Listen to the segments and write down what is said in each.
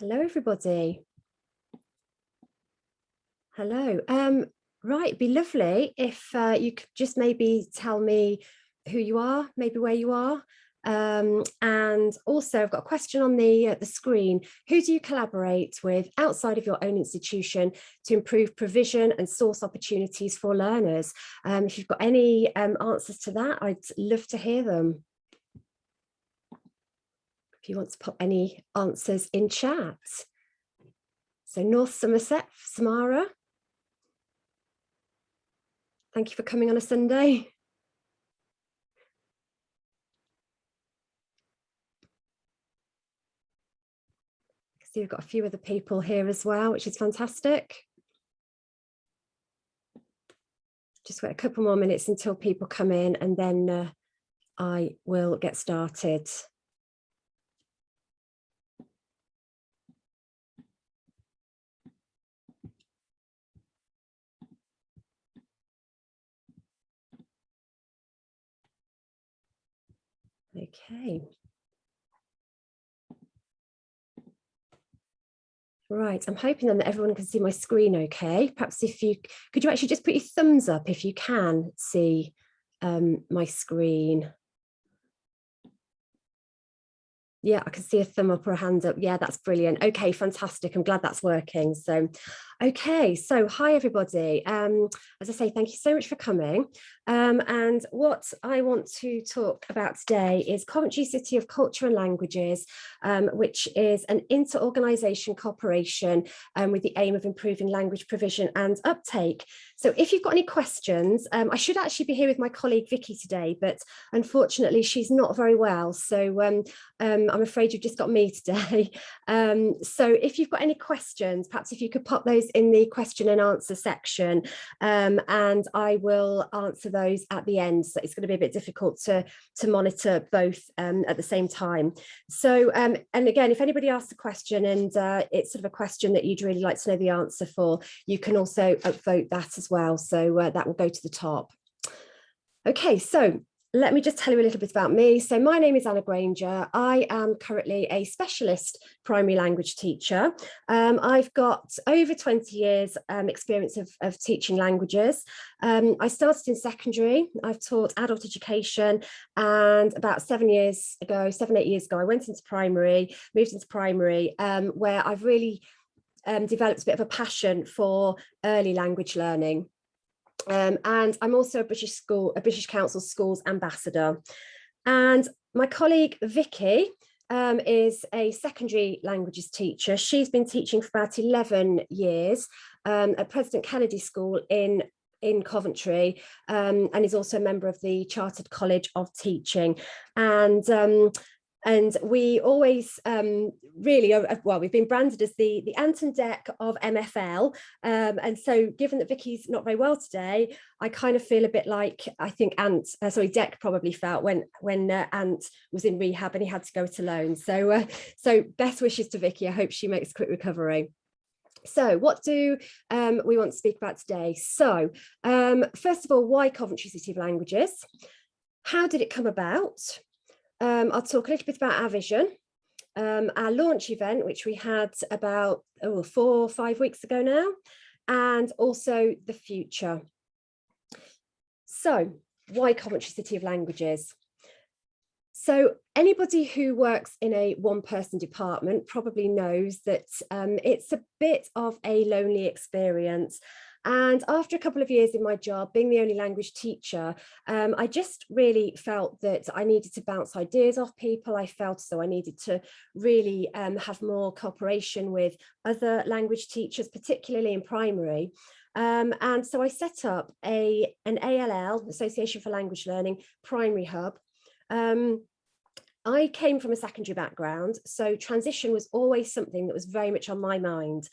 Hello, everybody. Hello. Right, it'd be lovely if you could just maybe tell me who you are, maybe where you are. And also, I've got a question on the screen. Who do you collaborate with outside of your own institution to improve provision and source opportunities for learners? If you've got any answers to that, I'd love to hear them. If you want to put any answers in chat. So North Somerset, Samara. Thank you for coming on a Sunday. So you've got a few other people here as well, which is fantastic. Just wait a couple more minutes until people come in and then I will get started. Okay. Right, I'm hoping then that everyone can see my screen okay. Perhaps if you, could you actually just put your thumbs up if you can see my screen? Yeah, I can see a thumb up or a hand up. Yeah, that's brilliant. Okay, fantastic. I'm glad that's working. So, okay, so hi everybody. As I say, thank you so much for coming. And what I want to talk about today is Coventry City of Culture and Languages, which is an inter-organisation cooperation with the aim of improving language provision and uptake. So if you've got any questions, I should actually be here with my colleague Vicky today, but unfortunately she's not very well. So I'm afraid you've just got me today. So if you've got any questions, perhaps if you could pop those in the question and answer section, and I will answer those at the end. So it's going to be a bit difficult to monitor both at the same time. So, and again, if anybody asks a question and it's sort of a question that you'd really like to know the answer for, you can also upvote that as well. So that will go to the top. Okay, so let me just tell you a little bit about me. So my name is Anna Granger. I am currently a specialist primary language teacher. I've got over 20 years experience of teaching languages. I started in secondary. I've taught adult education, and about 8 years ago, I went into primary, moved into primary, where I've really developed a bit of a passion for early language learning. And I'm also a British Council Schools Ambassador. And my colleague Vicky is a secondary languages teacher. She's been teaching for about 11 years at President Kennedy School in Coventry, and is also a member of the Chartered College of Teaching. And we always really, well, we've been branded as the Ant and Dec of MFL. And so given that Vicky's not very well today, I kind of feel a bit like I think Dec probably felt when Ant was in rehab and he had to go it alone. So best wishes to Vicky. I hope she makes a quick recovery. So what do we want to speak about today? So first of all, why Coventry City of Languages? How did it come about? I'll talk a little bit about our vision, our launch event, which we had about 4 or 5 weeks ago now, and also the future. So why Coventry City of Languages? So anybody who works in a one-person department probably knows that it's a bit of a lonely experience. And after a couple of years in my job, being the only language teacher, I just really felt that I needed to bounce ideas off people. I felt as though I needed to really have more cooperation with other language teachers, particularly in primary. And so I set up an ALL, Association for Language Learning, primary hub. I came from a secondary background, so transition was always something that was very much on my mind.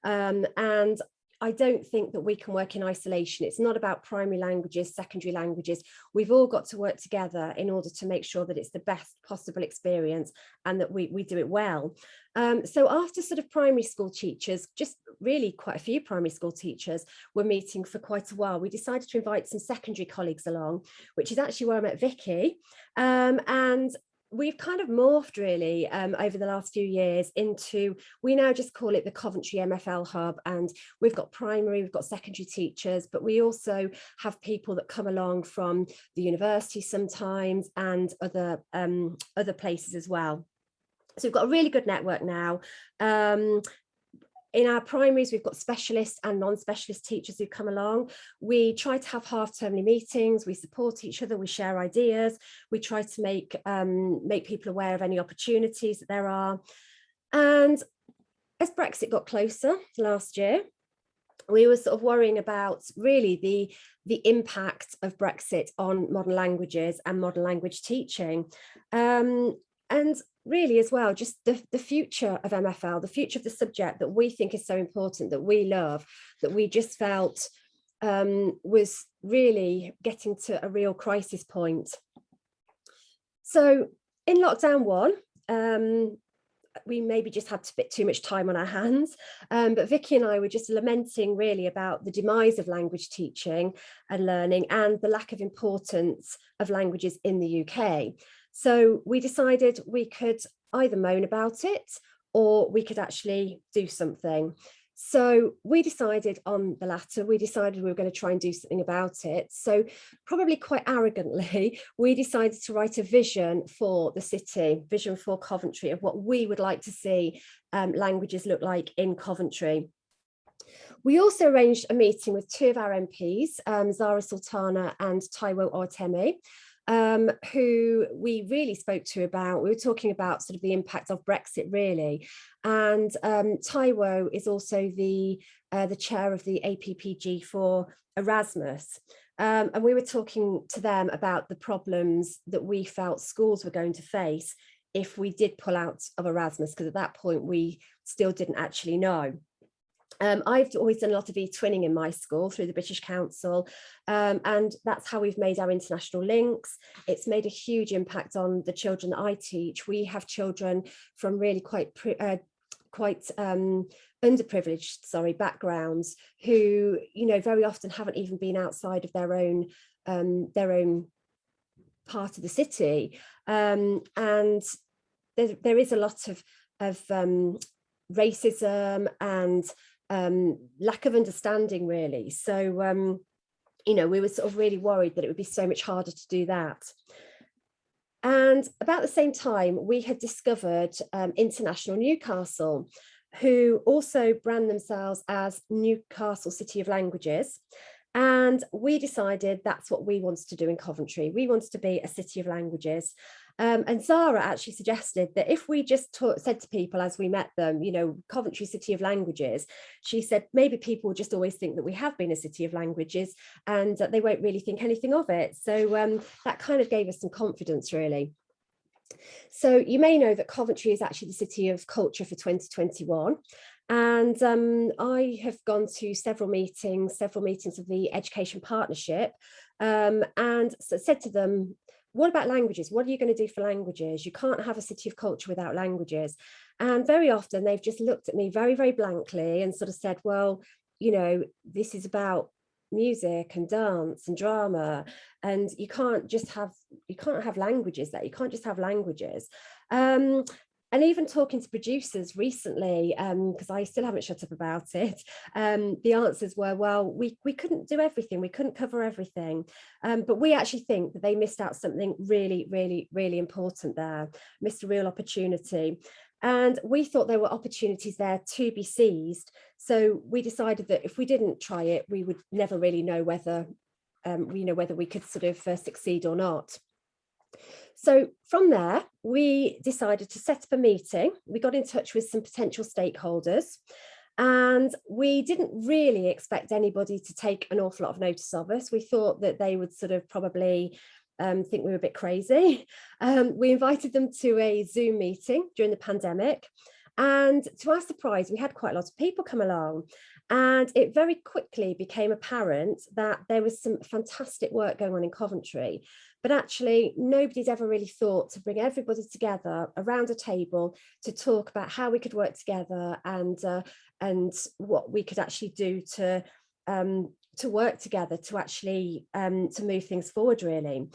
And I don't think that we can work in isolation. It's not about primary languages, secondary languages. We've all got to work together in order to make sure that it's the best possible experience and that we do it well. So after sort of primary school teachers, just really quite a few primary school teachers were meeting for quite a while, we decided to invite some secondary colleagues along, which is actually where I met Vicky. And we've kind of morphed really over the last few years into, we now just call it the Coventry MFL Hub, and we've got primary, we've got secondary teachers, but we also have people that come along from the university sometimes and other places as well. So we've got a really good network now. In our primaries, we've got specialists and non-specialist teachers who come along. We try to have half-termly meetings. We support each other. We share ideas. We try to make people aware of any opportunities that there are. And as Brexit got closer last year, we were sort of worrying about really the impact of Brexit on modern languages and modern language teaching. And really as well, just the future of MFL, the future of the subject that we think is so important, that we love, that we just felt was really getting to a real crisis point. So in lockdown 1, we maybe just had a bit too much time on our hands, but Vicky and I were just lamenting really about the demise of language teaching and learning and the lack of importance of languages in the UK. So we decided we could either moan about it or we could actually do something. So we decided on the latter. We decided we were going to try and do something about it. So probably quite arrogantly, we decided to write a vision for the city, vision for Coventry, of what we would like to see languages look like in Coventry. We also arranged a meeting with 2 of our MPs, Zara Sultana and Taiwo Ortemi, who we really spoke to about, we were talking about sort of the impact of Brexit really. And Taiwo is also the chair of the APPG for Erasmus. And we were talking to them about the problems that we felt schools were going to face if we did pull out of Erasmus, because at that point we still didn't actually know. I've always done a lot of e-twinning in my school through the British Council, and that's how we've made our international links. It's made a huge impact on the children that I teach. We have children from really quite underprivileged backgrounds who, you know, very often haven't even been outside of their own part of the city, and there is a lot of racism and lack of understanding really. So you know, we were sort of really worried that it would be so much harder to do that. And about the same time, we had discovered International Newcastle, who also brand themselves as Newcastle City of Languages. And we decided that's what we wanted to do in Coventry. We wanted to be a city of languages. And Zara actually suggested that if we just said to people as we met them, you know, Coventry City of Languages, she said maybe people will just always think that we have been a city of languages and they won't really think anything of it. So that kind of gave us some confidence really. So you may know that Coventry is actually the City of Culture for 2021. And I have gone to several meetings of the Education Partnership, and said to them, what about languages? What are you going to do for languages? You can't have a city of culture without languages. And very often they've just looked at me very, very blankly and sort of said, well, you know, this is about music and dance and drama, and you can't have languages there. You can't just have languages. And even talking to producers recently, because I still haven't shut up about it, the answers were, well, we couldn't do everything. We couldn't cover everything. But we actually think that they missed out something really, really, really important there, missed a real opportunity. And we thought there were opportunities there to be seized. So we decided that if we didn't try it, we would never really know whether, whether we could sort of succeed or not. So from there, we decided to set up a meeting. We got in touch with some potential stakeholders, and we didn't really expect anybody to take an awful lot of notice of us. We thought that they would sort of probably think we were a bit crazy. We invited them to a Zoom meeting during the pandemic, and to our surprise, we had quite a lot of people come along. And it very quickly became apparent that there was some fantastic work going on in Coventry, but actually nobody's ever really thought to bring everybody together around a table to talk about how we could work together and what we could actually do to work together to actually to move things forward really.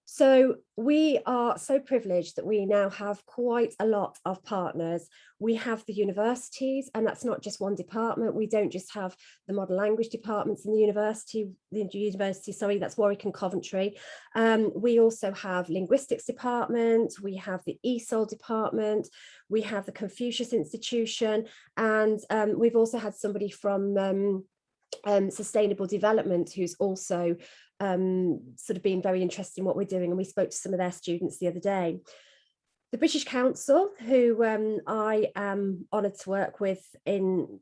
So we are so privileged that we now have quite a lot of partners. We have the universities, and that's not just one department. We don't just have the modern language departments in the university, sorry, that's Warwick and Coventry. We also have linguistics department, we have the ESOL department, we have the Confucius Institution, and we've also had somebody from sustainable development who's also sort of been very interested in what we're doing, and we spoke to some of their students the other day. The British Council, who I am honoured to work with in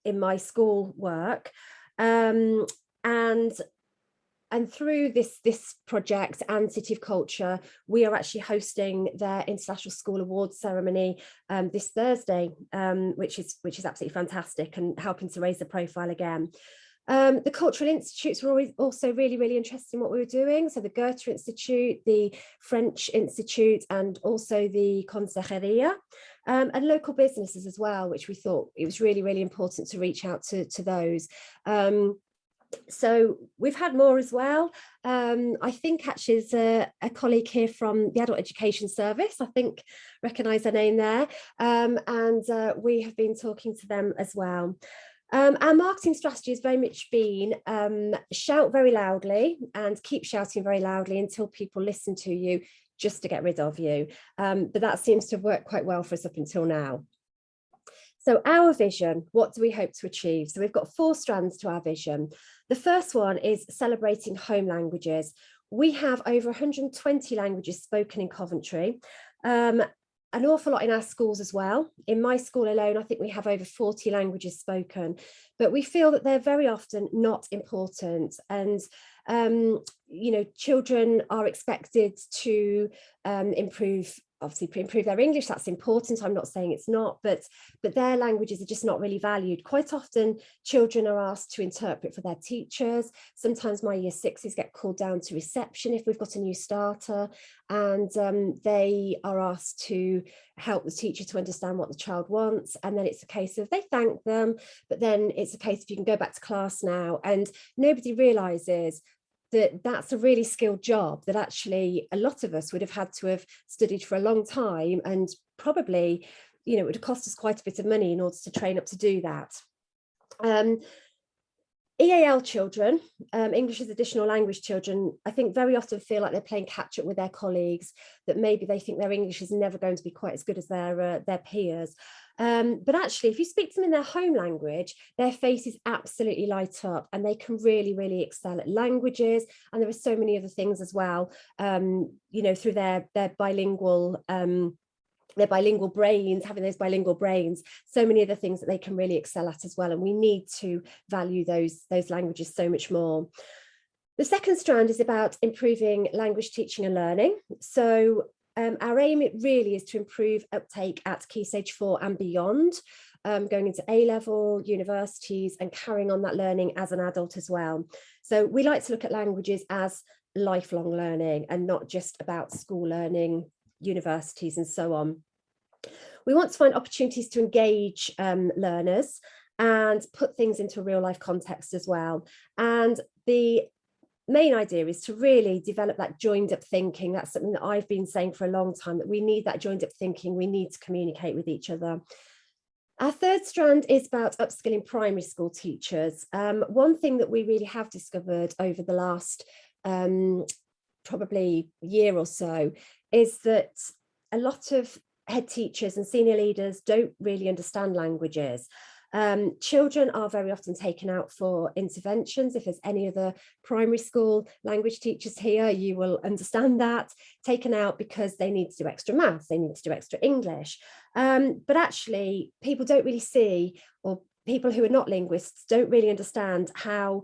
my school work, and through this project and City of Culture, we are actually hosting their International School Awards ceremony this Thursday, which is absolutely fantastic, and helping to raise the profile again. The cultural institutes were always also really interested in what we were doing. So the Goethe Institute, the French Institute, and also the Consejería, and local businesses as well, which we thought it was really important to reach out to those. So we've had more as well. I think actually there's a colleague here from the Adult Education Service, I think recognise their name there, and we have been talking to them as well. Our marketing strategy has very much been shout very loudly and keep shouting very loudly until people listen to you, just to get rid of you. But that seems to have worked quite well for us up until now. So our vision, what do we hope to achieve? So we've got 4 strands to our vision. The first one is celebrating home languages. We have over 120 languages spoken in Coventry. An awful lot in our schools as well. In my school alone, I think we have over 40 languages spoken, but we feel that they're very often not important. And, you know, children are expected to improve their English. That's important. I'm not saying it's not, but their languages are just not really valued. Quite often children are asked to interpret for their teachers. Sometimes my year 6s get called down to reception if we've got a new starter, and they are asked to help the teacher to understand what the child wants. And then it's a case of they thank them, but then it's a case of you can go back to class now. And nobody realizes that that's a really skilled job that actually a lot of us would have had to have studied for a long time, and probably, you know, it would have cost us quite a bit of money in order to train up to do that. EAL children, English as additional language children, I think very often feel like they're playing catch up with their colleagues, that maybe they think their English is never going to be quite as good as their peers. But actually, if you speak to them in their home language, their faces absolutely light up, and they can really excel at languages. And there are so many other things as well, you know, through their bilingual brains, having those bilingual brains, so many other things that they can really excel at as well. And we need to value those languages so much more. The second strand is about improving language teaching and learning. So our aim really is to improve uptake at Key Stage 4 and beyond, going into A-level, universities, and carrying on that learning as an adult as well. So we like to look at languages as lifelong learning and not just about school learning, universities, and so on. We want to find opportunities to engage learners and put things into a real life context as well. And the main idea is to really develop that joined up thinking. That's something that I've been saying for a long time, that we need that joined up thinking. We need to communicate with each other. Our third strand is about upskilling primary school teachers. One thing that we really have discovered over the last probably year or so is that a lot of head teachers and senior leaders don't really understand languages. Children are very often taken out for interventions. If there's any other primary school language teachers here, you will understand that. Taken out because they need to do extra maths, they need to do extra English. But actually, people don't really see, or people who are not linguists don't really understand how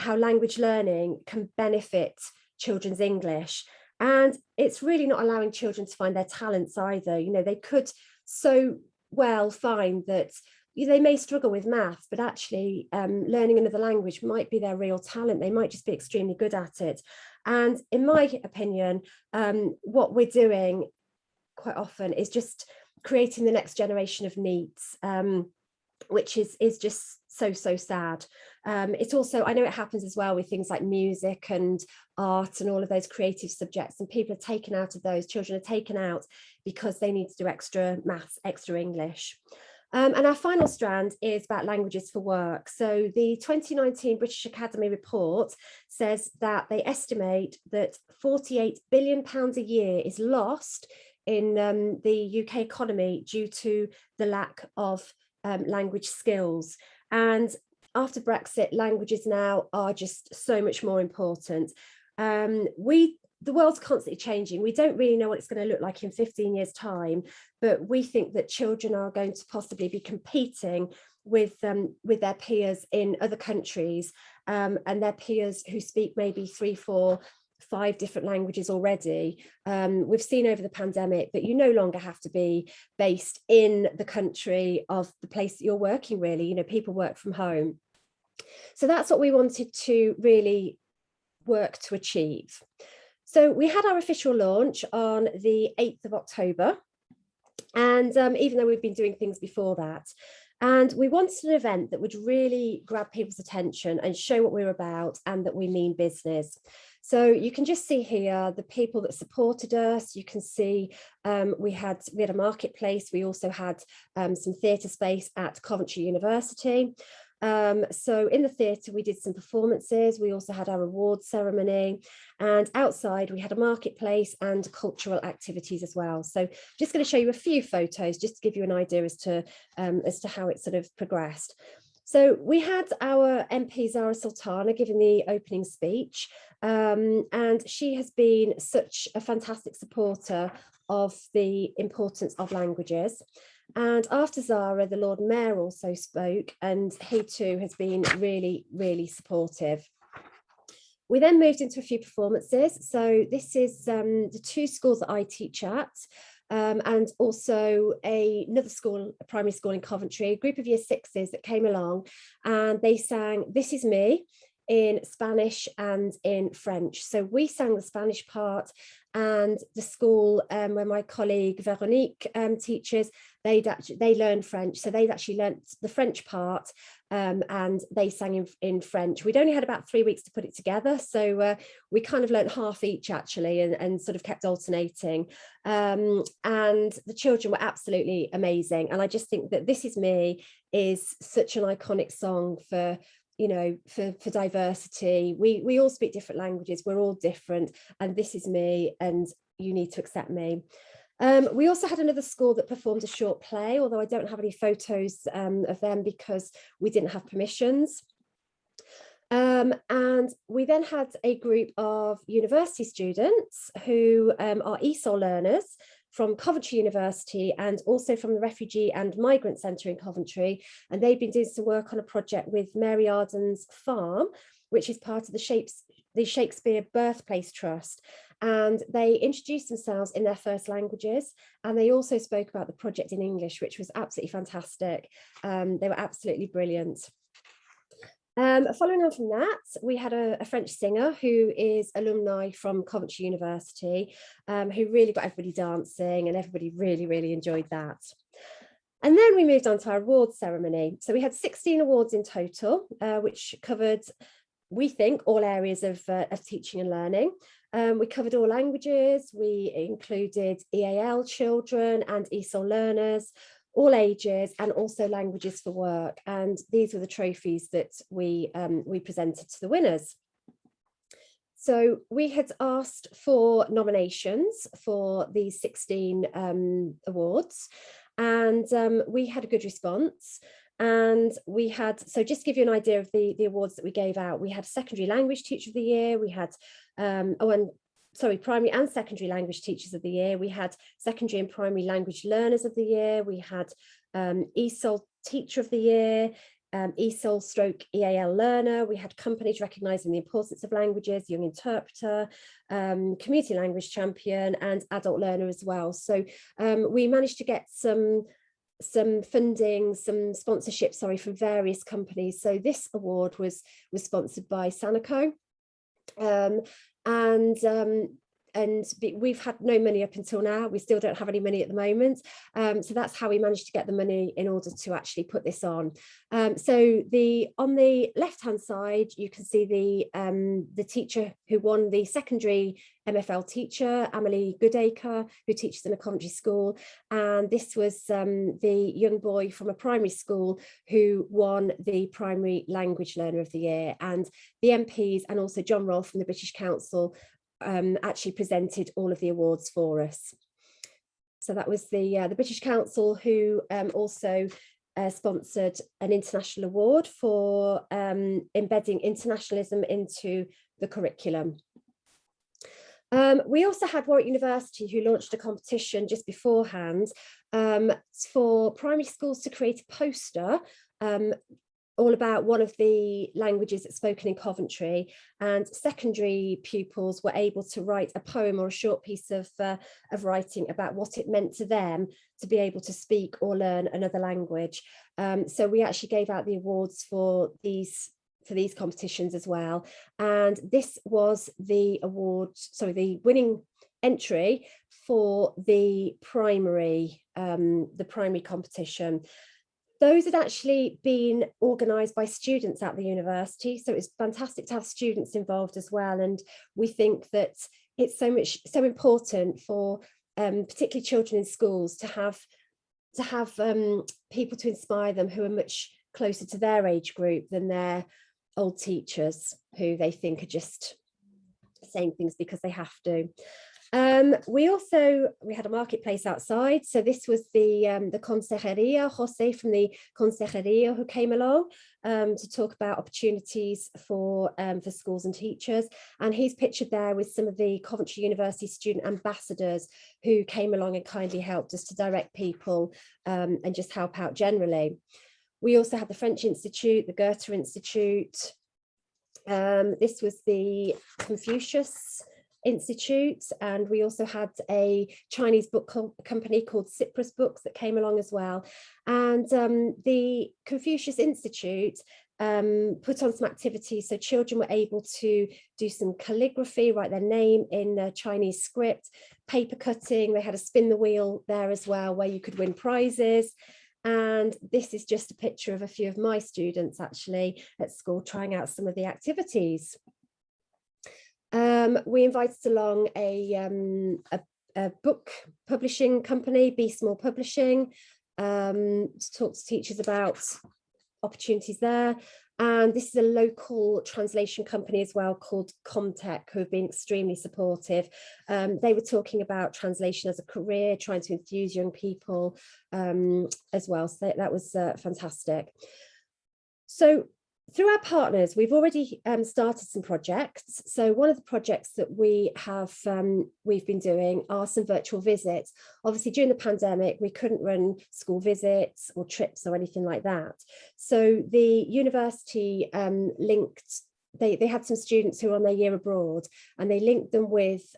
language learning can benefit children's English. And it's really not allowing children to find their talents either. You know, they could so well find that they may struggle with maths, but actually learning another language might be their real talent. They might just be extremely good at it. And in my opinion, what we're doing quite often is just creating the next generation of NEETs, which is just so sad. It also, I know it happens as well with things like music and art and all of those creative subjects, and people are taken out of those, children are taken out because they need to do extra maths, extra English. And our final strand is about languages for work. So the 2019 British Academy report says that they estimate that £48 billion a year is lost in the UK economy due to the lack of language skills. And after Brexit, languages now are just so much more important. The world's constantly changing. We don't really know what it's going to look like in 15 years' time, but we think that children are going to possibly be competing with their peers in other countries, and their peers who speak maybe 3, 4, 5 different languages already. We've seen over the pandemic that you no longer have to be based in the country of the place that you're working, really. You know, people work from home. So that's what we wanted to really work to achieve. So we had our official launch on the 8th of October. And even though we've been doing things before that, and we wanted an event that would really grab people's attention and show what we're about and that we mean business. So you can just see here the people that supported us. You can see we had a marketplace. We also had some theatre space at Coventry University. So in the theatre, we did some performances. We also had our awards ceremony, and outside we had a marketplace and cultural activities as well. So just going to show you a few photos just to give you an idea as to how it sort of progressed. So we had our MP Zara Sultana giving the opening speech, and she has been such a fantastic supporter of the importance of languages. And after Zara, the Lord Mayor also spoke, and he too has been really, really supportive. We then moved into a few performances. So this is the 2 schools that I teach at, and also another school, a primary school in Coventry, a group of year 6s that came along, and they sang This Is Me in Spanish and in French. So we sang the Spanish part, and the school where my colleague Veronique teaches, they learned French. So they'd actually learnt the French part, and they sang in French. We'd only had about 3 weeks to put it together. So we kind of learnt half each actually, and sort of kept alternating. And the children were absolutely amazing. And I just think that This Is Me is such an iconic song for, you know, for diversity. We all speak different languages, we're all different, and this is me, and you need to accept me. We also had another school that performed a short play, although I don't have any photos of them because we didn't have permissions. And we then had a group of university students who are ESOL learners from Coventry University and also from the Refugee and Migrant Centre in Coventry. And they've been doing some work on a project with Mary Arden's farm, which is part of the Shakespeare Birthplace Trust. And they introduced themselves in their first languages. And they also spoke about the project in English, which was absolutely fantastic. They were absolutely brilliant. Following on from that, we had a French singer who is alumni from Coventry University, who really got everybody dancing, and everybody really, really enjoyed that. And then we moved on to our awards ceremony. So we had 16 awards in total, which covered, we think, all areas of teaching and learning. We covered all languages. We included EAL children and ESOL learners, all ages, and also languages for work. And these were the trophies that we presented to the winners. So we had asked for nominations for these 16 awards, and we had a good response. And we had, so just to give you an idea of the awards that we gave out, we had Secondary Language Teacher of the Year, we had, Primary and Secondary Language Teachers of the Year, we had Secondary and Primary Language Learners of the Year, we had ESOL Teacher of the Year, ESOL / EAL Learner, we had companies recognising the importance of languages, Young Interpreter, Community Language Champion, and Adult Learner as well. So we managed to get some funding, some sponsorship, from various companies. So this award was sponsored by Sanaco. And we've had no money up until now. We still don't have any money at the moment. So that's how we managed to get the money in order to actually put this on. So on the left-hand side, you can see the teacher who won the secondary MFL teacher, Amelie Goodacre, who teaches in a Coventry school. And this was the young boy from a primary school who won the Primary Language Learner of the Year. And the MPs and also John Roll from the British Council actually presented all of the awards for us. So that was the British Council who also sponsored an international award for embedding internationalism into the curriculum. We also had Warwick University, who launched a competition just beforehand for primary schools to create a poster all about one of the languages that's spoken in Coventry, and secondary pupils were able to write a poem or a short piece of writing about what it meant to them to be able to speak or learn another language. So we actually gave out the awards for these competitions as well. And this was the the winning entry for the primary competition. Those had actually been organised by students at the university, so it's fantastic to have students involved as well. And we think that it's so important for particularly children in schools to have people to inspire them who are much closer to their age group than their old teachers, who they think are just saying things because they have to. We had a marketplace outside. So this was the Consejería, Jose from the Consejería, who came along to talk about opportunities for schools and teachers. And he's pictured there with some of the Coventry University student ambassadors who came along and kindly helped us to direct people and just help out generally. We also had the French Institute, the Goethe Institute. This was the Confucius Institute, and we also had a Chinese book company called Cyprus Books that came along as well. And the Confucius Institute put on some activities, so children were able to do some calligraphy, write their name in a Chinese script, paper cutting. They had a spin the wheel there as well, where you could win prizes. And this is just a picture of a few of my students actually at school trying out some of the activities. We invited along a book publishing company, Be Small Publishing, to talk to teachers about opportunities there. And this is a local translation company as well called Comtech, who have been extremely supportive. They were talking about translation as a career, trying to enthuse young people as well. So that was fantastic. So through our partners, we've already started some projects. So one of the projects that we've been doing are some virtual visits. Obviously, during the pandemic, we couldn't run school visits or trips or anything like that. So the university they had some students who were on their year abroad, and they linked them with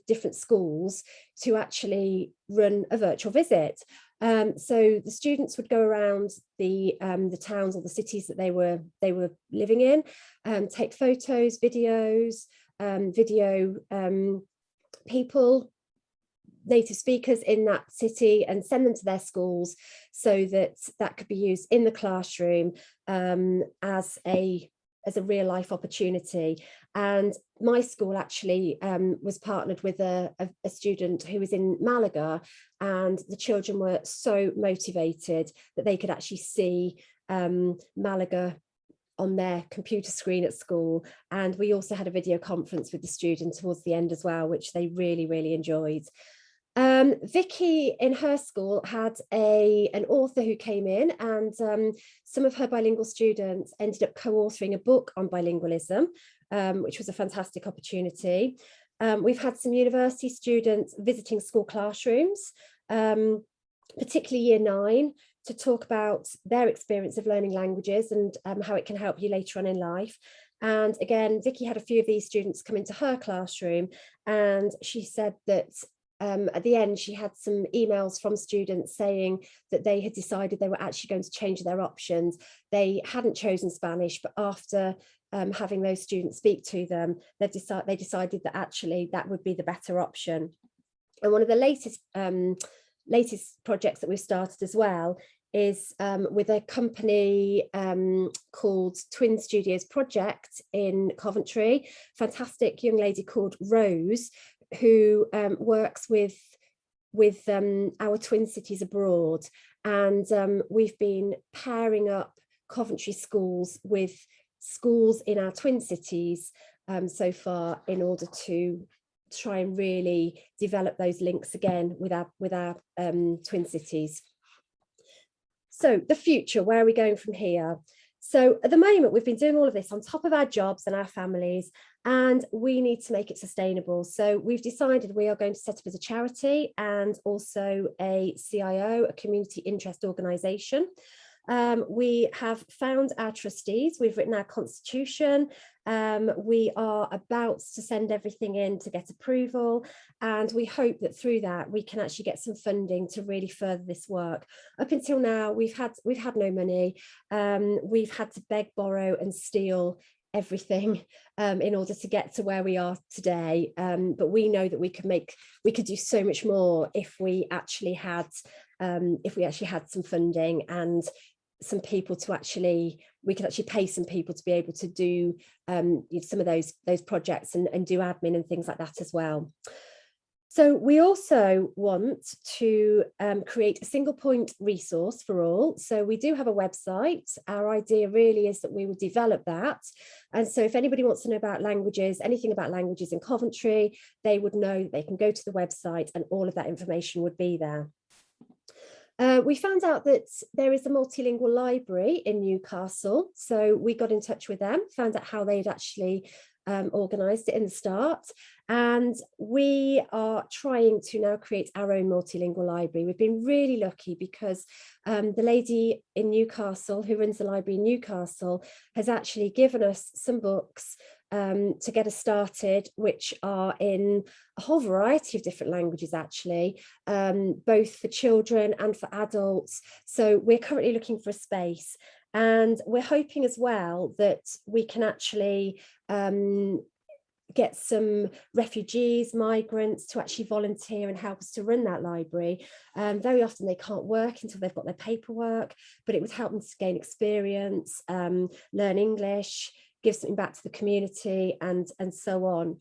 different schools to actually run a virtual visit. So the students would go around the towns or the cities that they were living in, take photos, videos, video people, native speakers in that city, and send them to their schools so that could be used in the classroom as a real life opportunity. And my school actually was partnered with a student who was in Malaga, and the children were so motivated that they could actually see Malaga on their computer screen at school. And we also had a video conference with the student towards the end as well, which they really, really enjoyed. Vicky in her school had an author who came in, and some of her bilingual students ended up co-authoring a book on bilingualism, which was a fantastic opportunity. We've had some university students visiting school classrooms, particularly year 9, to talk about their experience of learning languages and how it can help you later on in life. And again, Vicky had a few of these students come into her classroom, and she said that at the end, she had some emails from students saying that they had decided they were actually going to change their options. They hadn't chosen Spanish, but after having those students speak to them, they decided that actually that would be the better option. And one of the latest projects that we've started as well is with a company called Twin Studios Project in Coventry. Fantastic young lady called Rose, who works with our twin cities abroad, and we've been pairing up Coventry schools with schools in our twin cities so far, in order to try and really develop those links again with our twin cities. So the future, where are we going from here? So at the moment, we've been doing all of this on top of our jobs and our families, and we need to make it sustainable. So we've decided we are going to set up as a charity and also a CIO, a community interest organisation. We have found our trustees, we've written our constitution, we are about to send everything in to get approval, and we hope that through that we can actually get some funding to really further this work. Up until now, we've had no money, we've had to beg, borrow and steal everything in order to get to where we are today, but we know that we could do so much more if we actually had some funding and some people to we could actually pay some people to be able to do some of those projects and do admin and things like that as well. So we also want to create a single point resource for all. So we do have a website. Our idea really is that we will develop that. And so if anybody wants to know about languages, anything about languages in Coventry, they would know they can go to the website and all of that information would be there. We found out that there is a multilingual library in Newcastle, so we got in touch with them, found out how they'd actually organised it in the start, and we are trying to now create our own multilingual library. We've been really lucky because the lady in Newcastle who runs the library in Newcastle has actually given us some books to get us started, which are in a whole variety of different languages actually, both for children and for adults. So we're currently looking for a space, and we're hoping as well that we can actually get some refugees, migrants to actually volunteer and help us to run that library. Very often they can't work until they've got their paperwork, but it would help them to gain experience, learn English, give something back to the community, and so on.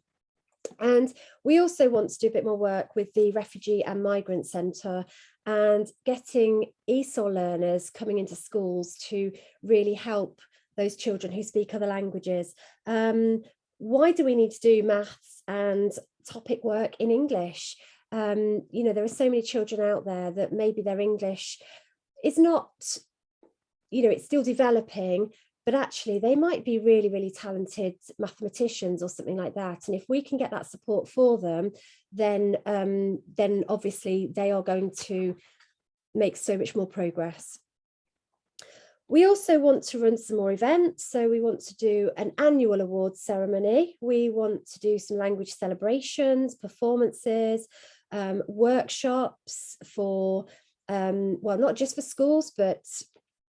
And we also want to do a bit more work with the Refugee and Migrant Centre and getting ESOL learners coming into schools to really help those children who speak other languages. Why do we need to do maths and topic work in English? You know, there are so many children out there that maybe their English is not, you know, it's still developing, but actually they might be really, really talented mathematicians or something like that. And if we can get that support for them, then obviously they are going to make so much more progress. We also want to run some more events. So we want to do an annual awards ceremony. We want to do some language celebrations, performances, workshops for, well, not just for schools, but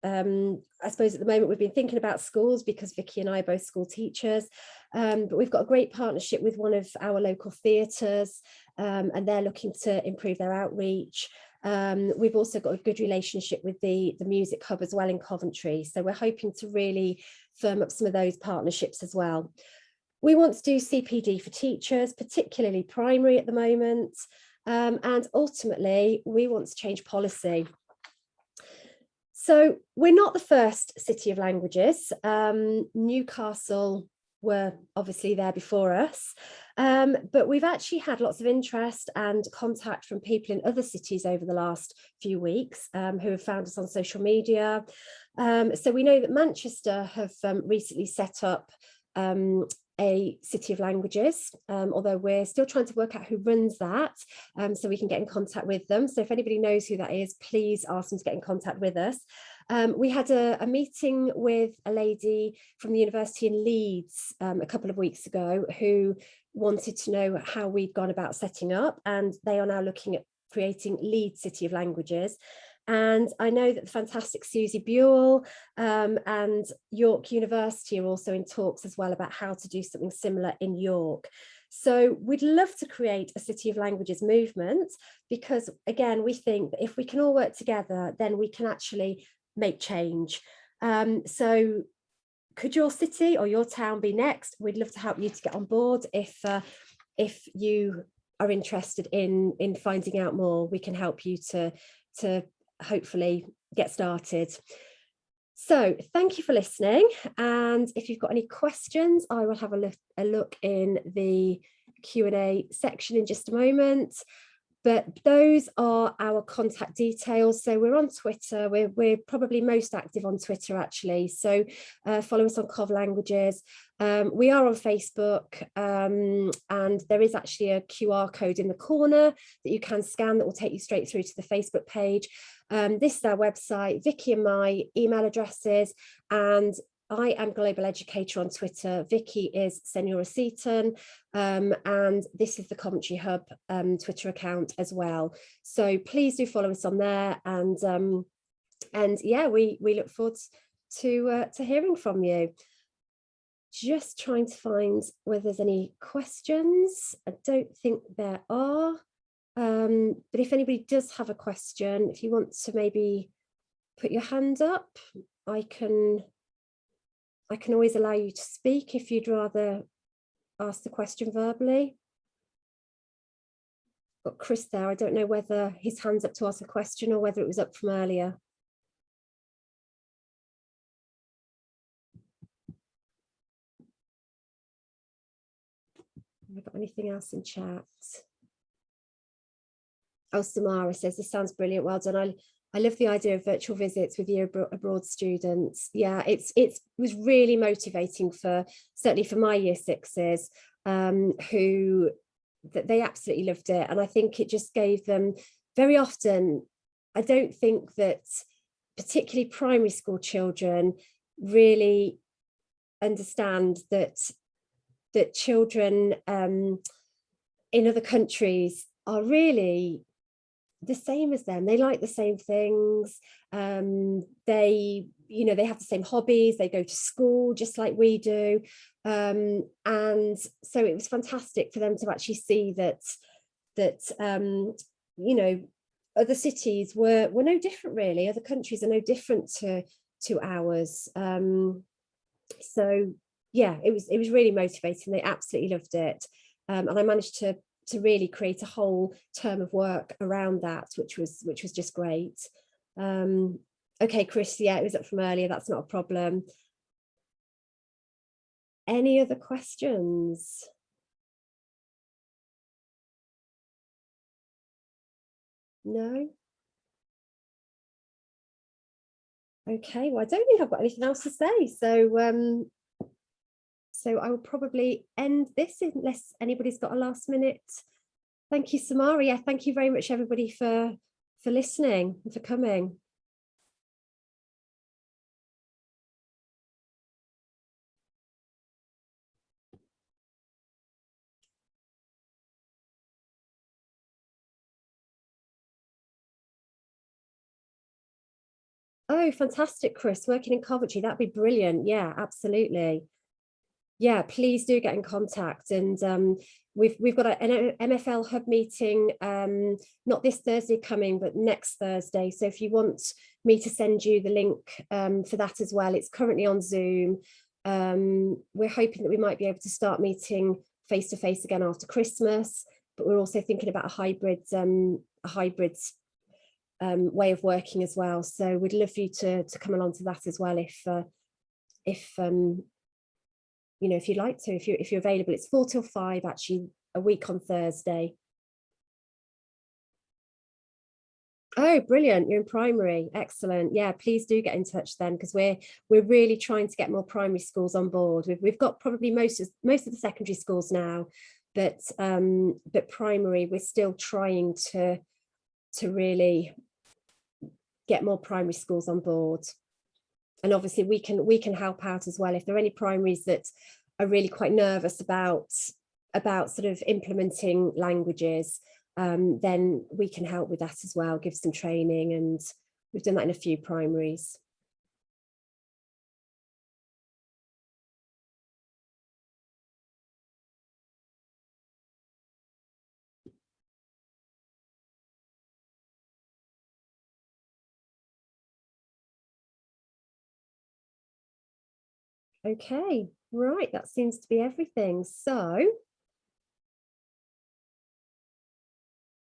I suppose at the moment we've been thinking about schools because Vicky and I are both school teachers, but we've got a great partnership with one of our local theatres, and they're looking to improve their outreach. We've also got a good relationship with the Music Hub as well in Coventry, so we're hoping to really firm up some of those partnerships as well. We want to do CPD for teachers, particularly primary at the moment, and ultimately we want to change policy. So we're not the first city of languages. Newcastle were obviously there before us, but we've actually had lots of interest and contact from people in other cities over the last few weeks who have found us on social media. So we know that Manchester have recently set up a city of languages, although we're still trying to work out who runs that, so we can get in contact with them. So if anybody knows who that is, please ask them to get in contact with us. We had a meeting with a lady from the university in Leeds a couple of weeks ago who wanted to know how we'd gone about setting up, and they are now looking at creating Leeds City of Languages. And I know that the fantastic Susie Buell and York University are also in talks as well about how to do something similar in York. So we'd love to create a City of Languages movement, because again, we think that if we can all work together, then we can actually make change. So could your city or your town be next? We'd love to help you to get on board. If you are interested in finding out more, we can help you to hopefully get started. So thank you for listening. And if you've got any questions, I will have a look in the Q&A section in just a moment. But those are our contact details. So we're on Twitter. We're probably most active on Twitter, actually. So follow us on Cov Languages. We are on Facebook, and there is actually a QR code in the corner that you can scan that will take you straight through to the Facebook page. This is our website, Vicky and my email addresses, and I am Global Educator on Twitter. Vicky is Senora Seaton, and this is the Coventry Hub Twitter account as well. So please do follow us on there, and yeah, we look forward to hearing from you. Just trying to find whether there's any questions. I don't think there are, but if anybody does have a question, if you want to maybe put your hand up, I can always allow you to speak if you'd rather ask the question verbally. Got Chris there. I don't know whether his hand's up to ask a question or whether it was up from earlier. Have I got anything else in chat? Oh, Samara says, this sounds brilliant. Well done. I love the idea of virtual visits with year abroad students. Yeah, it was really motivating certainly for my year sixes, who they absolutely loved it. And I think it just gave them, very often, I don't think that particularly primary school children really understand that children in other countries are really the same as them. They like the same things. They have the same hobbies. They go to school just like we do. And so it was fantastic for them to actually see that other cities were no different, really. Other countries are no different to ours. So yeah, it was really motivating. They absolutely loved it. And I managed to really create a whole term of work around that, which was just great. Okay, Chris, yeah, it was up from earlier. That's not a problem. Any other questions? No? Okay, well, I don't think I've got anything else to say. So I will probably end this unless anybody's got a last minute. Thank you, Samara. Yeah, thank you very much, everybody, for listening and for coming. Oh, fantastic, Chris, working in Coventry. That'd be brilliant. Yeah, absolutely. Yeah, please do get in contact. And we've got an MFL hub meeting, not this Thursday coming, but next Thursday. So if you want me to send you the link for that as well, it's currently on Zoom. We're hoping that we might be able to start meeting face to face again after Christmas, but we're also thinking about a hybrid way of working as well. So we'd love for you to come along to that as well if you'd like to, if you're available. It's 4 till 5, actually, a week on Thursday. Oh, brilliant. You're in primary. Excellent. Yeah, please do get in touch then, because we're really trying to get more primary schools on board. We've got probably most of the secondary schools now, but primary, we're still trying to really get more primary schools on board. And obviously we can help out as well if there are any primaries that are really quite nervous about sort of implementing languages. Then we can help with that as well, give some training We've done that in a few primaries. Okay, right, that seems to be everything. So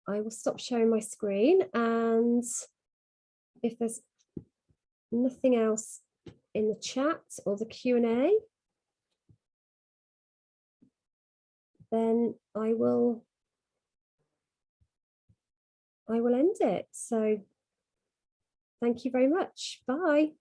I will stop sharing my screen, and if there's nothing else in the chat or the Q&A, then I will end it. So thank you very much. Bye.